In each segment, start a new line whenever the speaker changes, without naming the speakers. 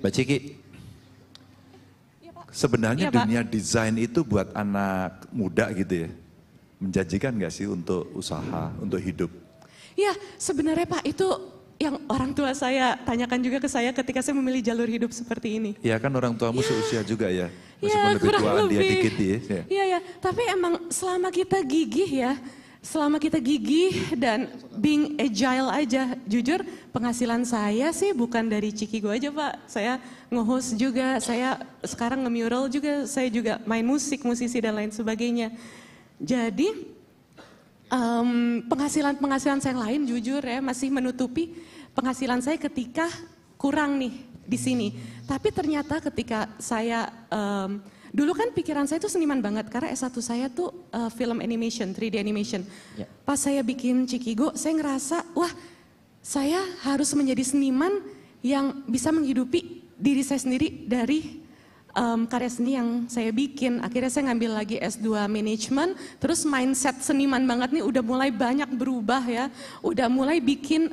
Mbak Ciki, sebenarnya
Iya, Pak.
dunia desain itu buat anak muda gitu ya, menjanjikan nggak sih untuk usaha, untuk hidup?
Ya, sebenarnya Pak, itu yang orang tua saya tanyakan juga ke saya ketika saya memilih jalur hidup seperti ini.
Ya kan orang tuamu seusia juga ya,
Ya,
meskipun lebih
kurang
tuaan dia
lebih.
dikit ya.
Iya, ya. Tapi emang selama kita gigih ya, selama kita gigih dan being agile aja, jujur penghasilan saya sih bukan dari Cikigo aja Pak. Saya nge-host juga, saya sekarang nge-mural juga, saya juga main musik, musisi dan lain sebagainya. Jadi penghasilan saya yang lain jujur ya masih menutupi penghasilan saya ketika kurang nih di sini. Tapi ternyata ketika saya dulu kan pikiran saya tuh seniman banget karena S1 saya tuh film animation, 3D animation.
Ya.
Pas saya bikin Cikigo, saya ngerasa wah saya harus menjadi seniman yang bisa menghidupi diri saya sendiri dari karya seni yang saya bikin. Akhirnya saya ngambil lagi S2 manajemen, terus mindset seniman banget nih udah mulai banyak berubah ya. Udah mulai bikin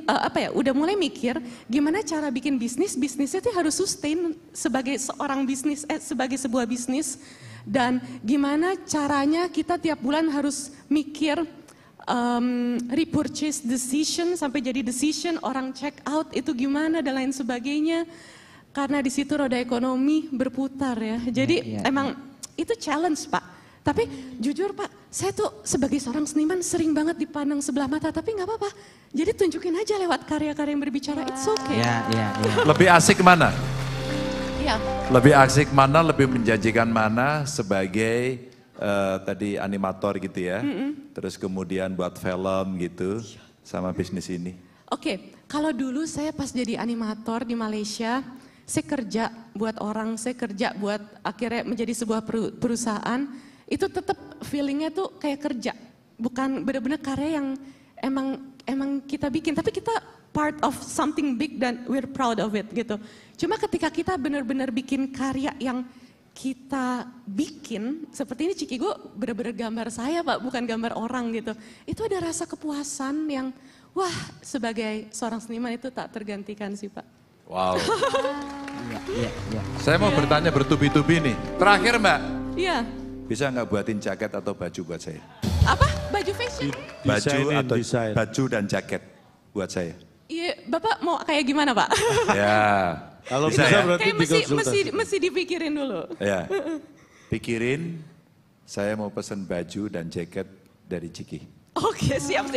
udah mulai mikir gimana cara bikin bisnisnya itu harus sustain sebagai seorang bisnis, sebagai sebuah bisnis. Dan gimana caranya kita tiap bulan harus mikir repurchase decision sampai jadi decision, orang check out itu gimana dan lain sebagainya. Karena di situ roda ekonomi berputar ya. Jadi emang itu challenge Pak. Tapi jujur Pak, saya tuh sebagai seorang seniman sering banget dipandang sebelah mata. Tapi nggak apa-apa. Jadi tunjukin aja lewat karya-karya yang berbicara, it's okay.
Iya.
Lebih asik mana?
Iya.
Lebih asik mana, lebih menjanjikan mana sebagai tadi animator gitu ya. Terus kemudian buat film gitu sama bisnis ini.
Oke, kalau dulu saya pas jadi animator di Malaysia, saya kerja buat orang, saya kerja buat akhirnya menjadi sebuah perusahaan, itu tetap feelingnya tuh kayak kerja, bukan benar-benar karya yang emang kita bikin, tapi kita part of something big dan we're proud of it gitu. Cuma ketika kita benar-benar bikin karya yang kita bikin, seperti ini Cikigo benar-benar gambar saya Pak, bukan gambar orang gitu. Itu ada rasa kepuasan yang, wah sebagai seorang seniman itu tak tergantikan sih Pak.
Wow.
Iya.
Saya mau bertanya bertubi-tubi nih. Terakhir Mbak,
Iya.
bisa nggak buatin jaket atau baju buat saya?
Apa? Baju fashion?
Baju dan jaket buat saya.
Iya, Bapak mau kayak gimana Pak?
Ya.
Kalau
Bisa
bisa
ya?
berarti
Kayak mesti dipikirin dulu.
Ya. Pikirin, saya mau pesen baju dan jaket dari Ciki.
Oke, siap.